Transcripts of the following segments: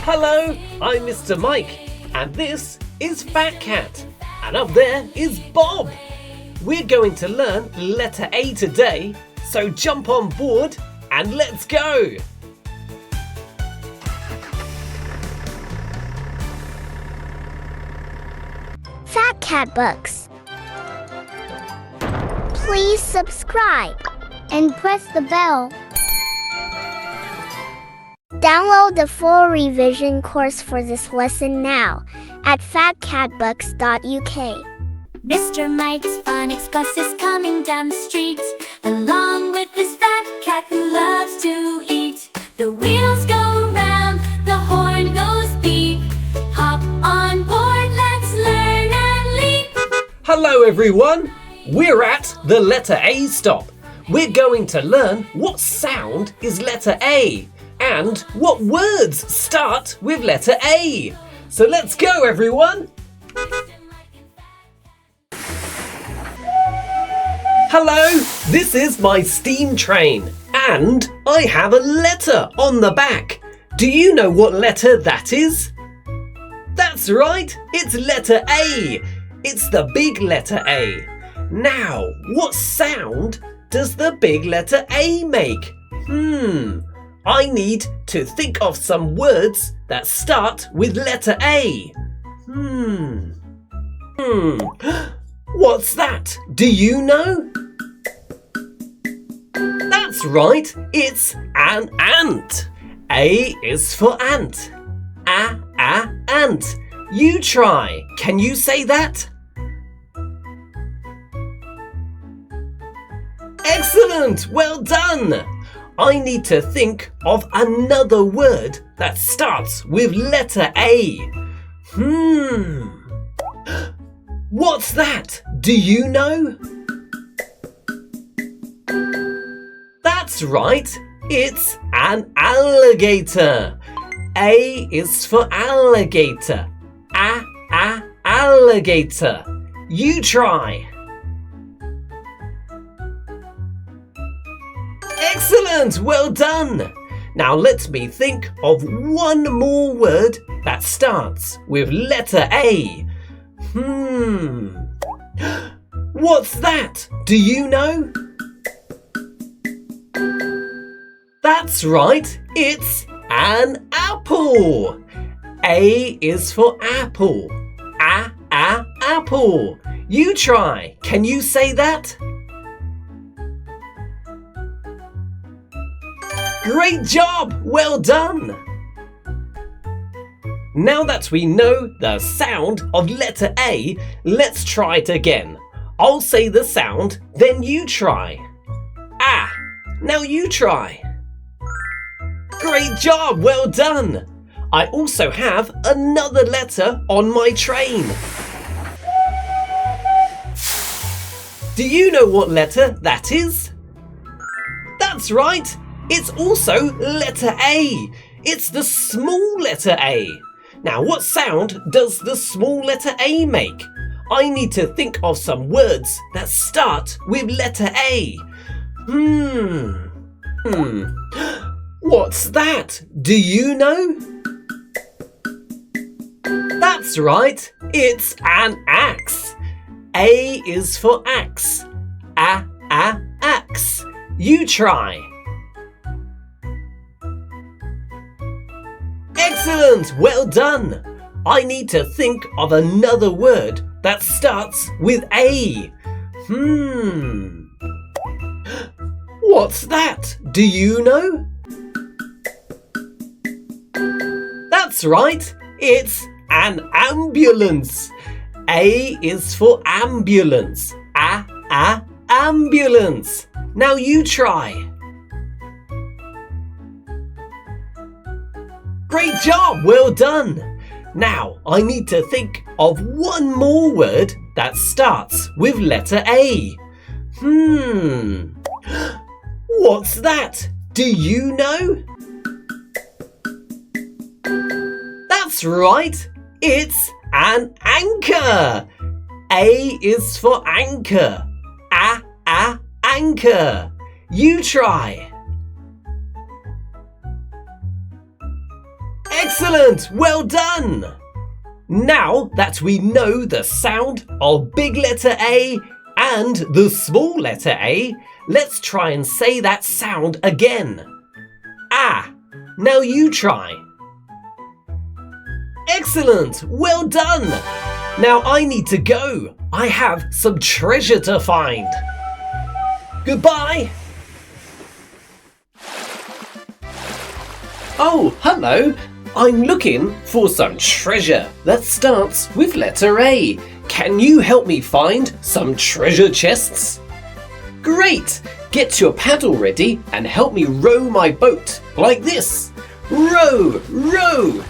Hello, I'm Mr. Mike, and this is Fat Cat, and up there is Bob. We're going to learn letter A today, so jump on board and let's go. Fat Cat Books. Please subscribe and press the bell. Download the full revision course for this lesson now at fatcatbooks.uk. Mr. Mike's phonics bus is coming down the street, along with this fat cat who loves to eat. The wheels go round, the horn goes beep. Hop on board, let's learn and leap. Hello everyone, we're at the letter A stop. We're going to learn what sound is letter A and what words start with letter A. So let's go everyone. Hello, this is my steam train and I have a letter on the back. Do you know what letter that is? That's right, it's letter A. It's the big letter A. Now, what sound does the big letter A make? I need to think of some words that start with letter A. What's that? Do you know? That's right, it's an ant. A is for ant. Ant. You try. Can you say that? Excellent! Well done! I need to think of another word that starts with letter A. What's that? Do you know? That's right, it's an alligator. A is for alligator. Alligator. You try. Excellent! Well done! Now let me think of one more word that starts with letter A. What's that? Do you know? That's right, it's an apple. A is for apple. Apple. You try. Can you say that? Great job! Well done! Now that we know the sound of letter A, let's try it again. I'll say the sound, then you try. Now you try. Great job! Well done! I also have another letter on my train. Do you know what letter that is? That's right! It's also letter A. It's the small letter A. Now, what sound does the small letter A make? I need to think of some words that start with letter A. What's that? Do you know? That's right, it's an axe. A is for axe. Axe. You try. Excellent! Well done! I need to think of another word that starts with A. What's that? Do you know? That's right, it's an ambulance. A is for ambulance. Ambulance. Now you try. Great job! Well done! Now I need to think of one more word that starts with letter A. What's that? Do you know? That's right! It's an anchor! A is for anchor. Anchor. You try. Excellent! Well done! Now that we know the sound of big letter A and the small letter A, let's try and say that sound again. Ah! Now you try. Excellent! Well done! Now I need to go. I have some treasure to find. Goodbye! Oh, hello! I'm looking for some treasure that starts with letter A. Can you help me find some treasure chests? Great! Get your paddle ready and help me row my boat like this. Row, row!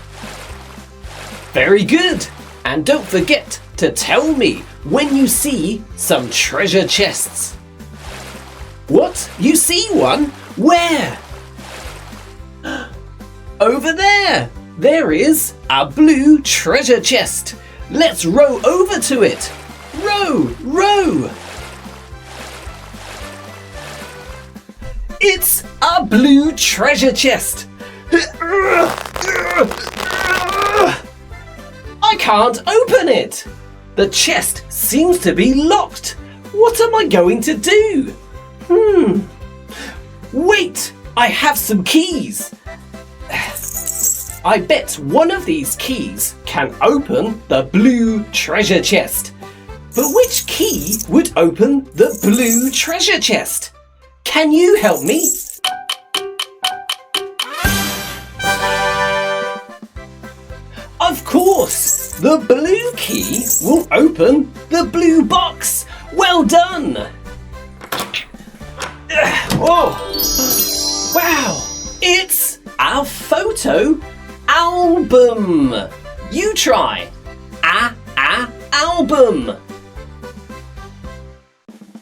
Very good! And don't forget to tell me when you see some treasure chests. What? You see one? Where? Over there! There is a blue treasure chest. Let's row over to it. Row, row! It's a blue treasure chest. I can't open it. The chest seems to be locked. What am I going to do? Wait, I have some keys. I bet one of these keys can open the blue treasure chest. But which key would open the blue treasure chest? Can you help me? Of course! The blue key will open the blue box. Well done! Oh! Wow! It's a photo album! You try! Album!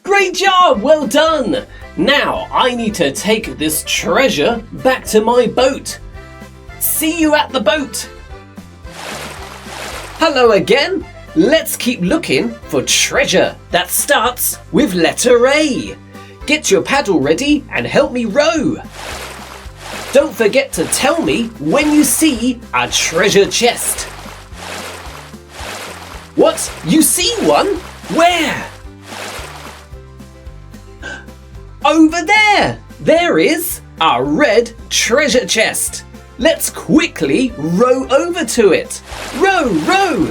Great job! Well done! Now I need to take this treasure back to my boat. See you at the boat! Hello again! Let's keep looking for treasure that starts with letter A. Get your paddle ready and help me row. Don't forget to tell me when you see a treasure chest. What? You see one? Where? Over there! There is a red treasure chest. Let's quickly row over to it. Row, row!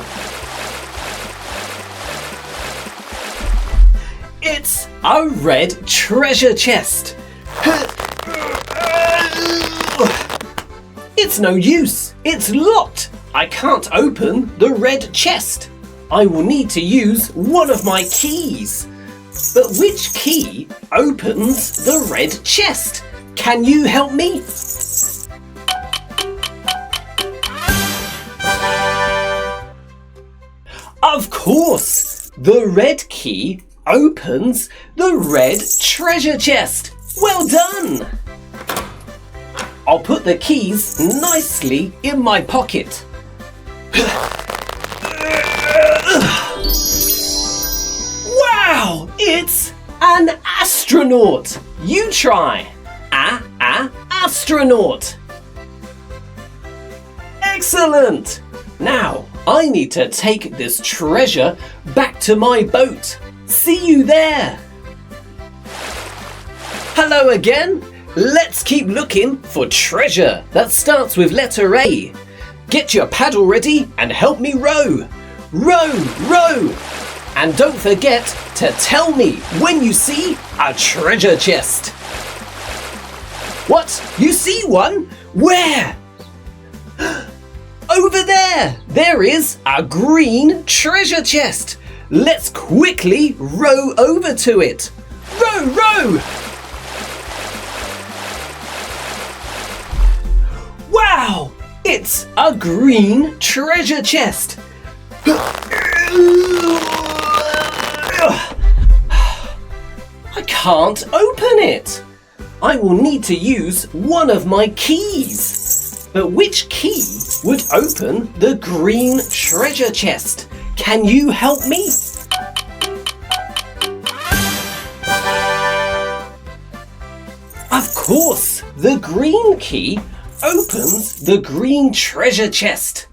It's a red treasure chest. It's no use. It's locked. I can't open the red chest. I will need to use one of my keys. But which key opens the red chest? Can you help me? Of course! The red key opens the red treasure chest. Well done! I'll put the keys nicely in my pocket. Wow! It's an astronaut! You try! Astronaut! Excellent! Now, I need to take this treasure back to my boat. See you there! Hello again! Let's keep looking for treasure that starts with letter A. Get your paddle ready and help me row. Row, row! And don't forget to tell me when you see a treasure chest. What? You see one? Where? Over there! There is a green treasure chest. Let's quickly row over to it. Row, row! Wow! It's a green treasure chest. I can't open it. I will need to use one of my keys. But which key would open the green treasure chest? Can you help me? Of course, the green key opens the green treasure chest.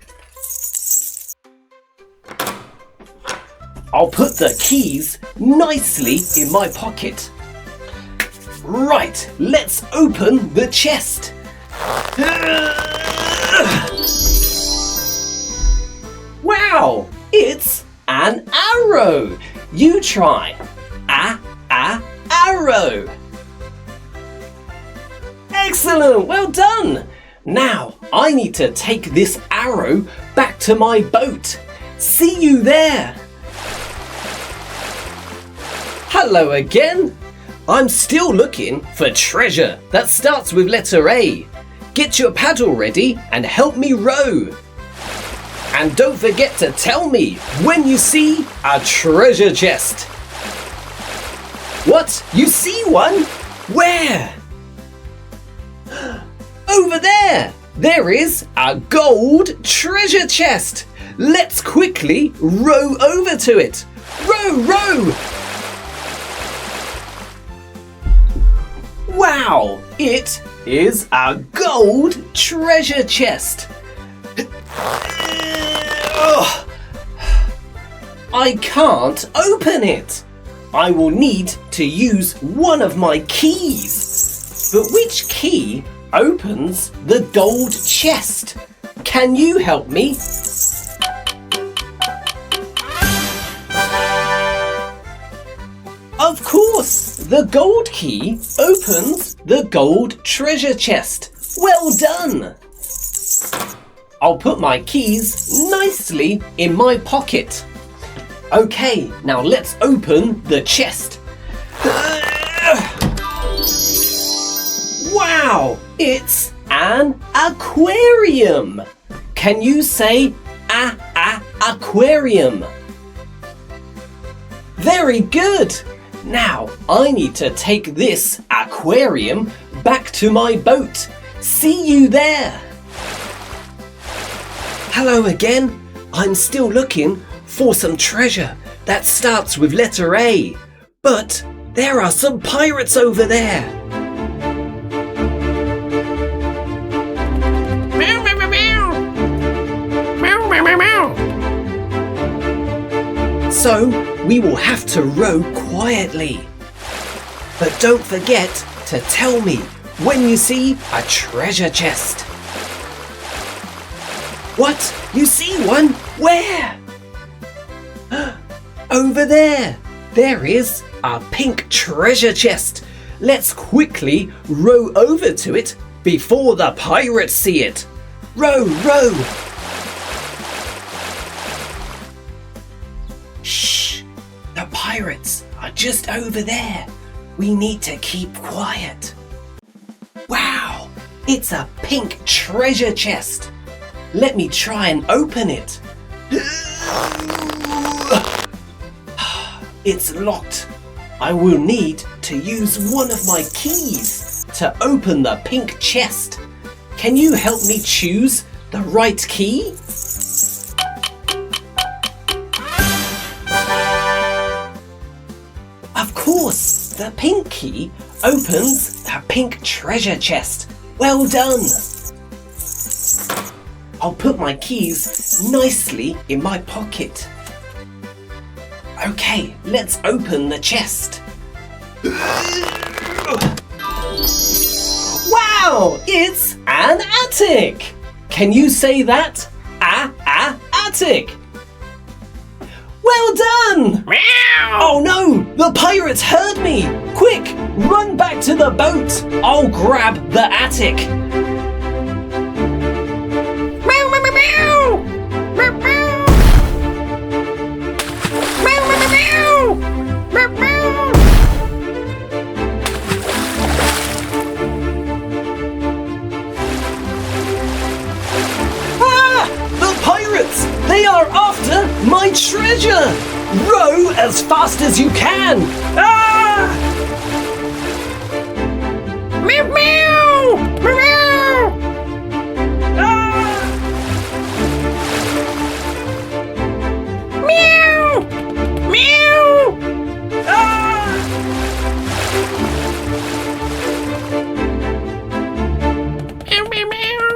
I'll put the keys nicely in my pocket. Right, let's open the chest. Wow, it's an arrow. You try. Arrow. Excellent, well done. Now, I need to take this arrow back to my boat. See you there. Hello again. I'm still looking for treasure that starts with letter A. Get your paddle ready and help me row. And don't forget to tell me when you see a treasure chest. What? You see one? Where? Over there! There is a gold treasure chest. Let's quickly row over to it. Row! Wow! It is a gold treasure chest. I can't open it. I will need to use one of my keys. But which key opens the gold chest? Can you help me? Of course, the gold key opens the gold treasure chest. Well done! I'll put my keys nicely in my pocket. Okay, now let's open the chest. Wow, it's an aquarium. Can you say aquarium? Very good. Now I need to take this aquarium back to my boat. See you there. Hello again. I'm still looking for some treasure that starts with letter A. But there are some pirates over there. Meow, meow, meow, meow. Meow, meow, meow, meow. So we will have to row quietly. But don't forget to tell me when you see a treasure chest. What? You see one? Where? Over there. There is a pink treasure chest. Let's quickly row over to it before the pirates see it. Row! Shh! The pirates are just over there. We need to keep quiet. Wow! It's a pink treasure chest. Let me try and open it. It's locked. I will need to use one of my keys to open the pink chest. Can you help me choose the right key? Of course, the pink key opens the pink treasure chest. Well done. I'll put my keys nicely in my pocket. Okay, let's open the chest. Wow, it's an attic. Can you say that? Attic. Well done. Meow. Oh no, the pirates heard me. Quick, run back to the boat. I'll grab the attic. Meow, meow, meow, meow. Meow, meow. Meow, meow, meow, meow. Meow, meow. The pirates! They are after my treasure! Row as fast as you can! Ah! Meow, meow. Meow. Ah! Meow. Meow. Ah! Meow, meow, meow.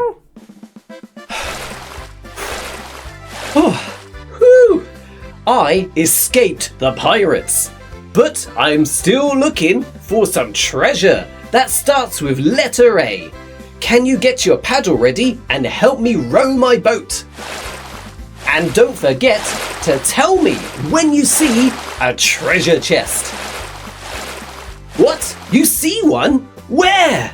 I escaped the pirates. But I'm still looking for some treasure that starts with letter A. Can you get your paddle ready and help me row my boat? And don't forget to tell me when you see a treasure chest. What? You see one? Where?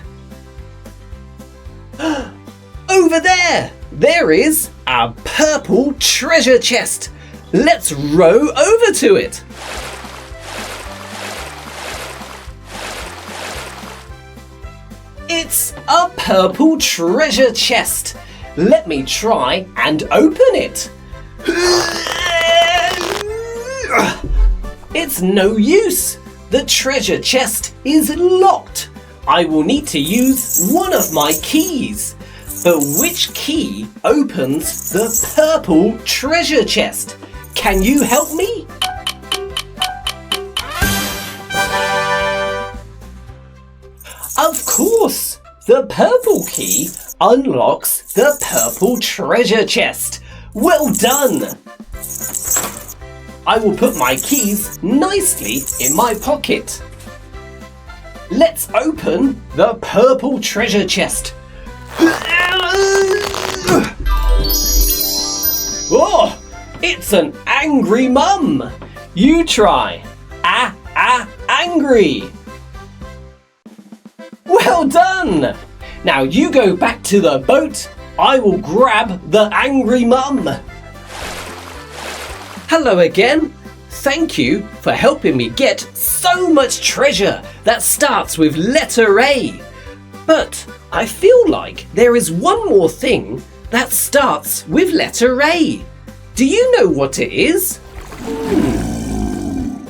Over there! There is a purple treasure chest. Let's row over to it. It's a purple treasure chest. Let me try and open it. It's no use. The treasure chest is locked. I will need to use one of my keys. But which key opens the purple treasure chest? Can you help me? Of course! The purple key unlocks the purple treasure chest. Well done! I will put my keys nicely in my pocket. Let's open the purple treasure chest. Oh, it's an angry mum. You try. Angry. Well done. Now you go back to the boat. I will grab the angry mum. Hello again. Thank you for helping me get so much treasure that starts with letter A. But I feel like there is one more thing that starts with letter A. Do you know what it is?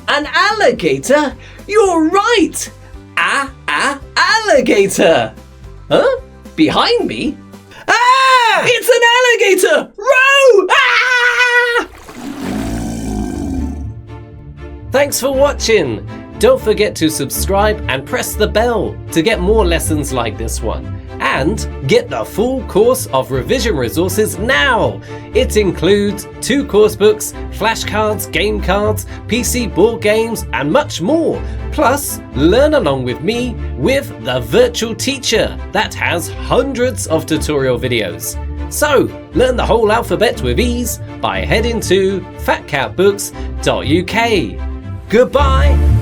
An alligator? You're right! Alligator! Huh? Behind me? Ah! It's an alligator! Row! Ah! Thanks for watching! Don't forget to subscribe and press the bell to get more lessons like this one. And get the full course of revision resources now! It includes 2 course books, flashcards, game cards, PC board games, and much more. Plus, learn along with me with the virtual teacher that has hundreds of tutorial videos. So, learn the whole alphabet with ease by heading to fatcatbooks.uk. Goodbye!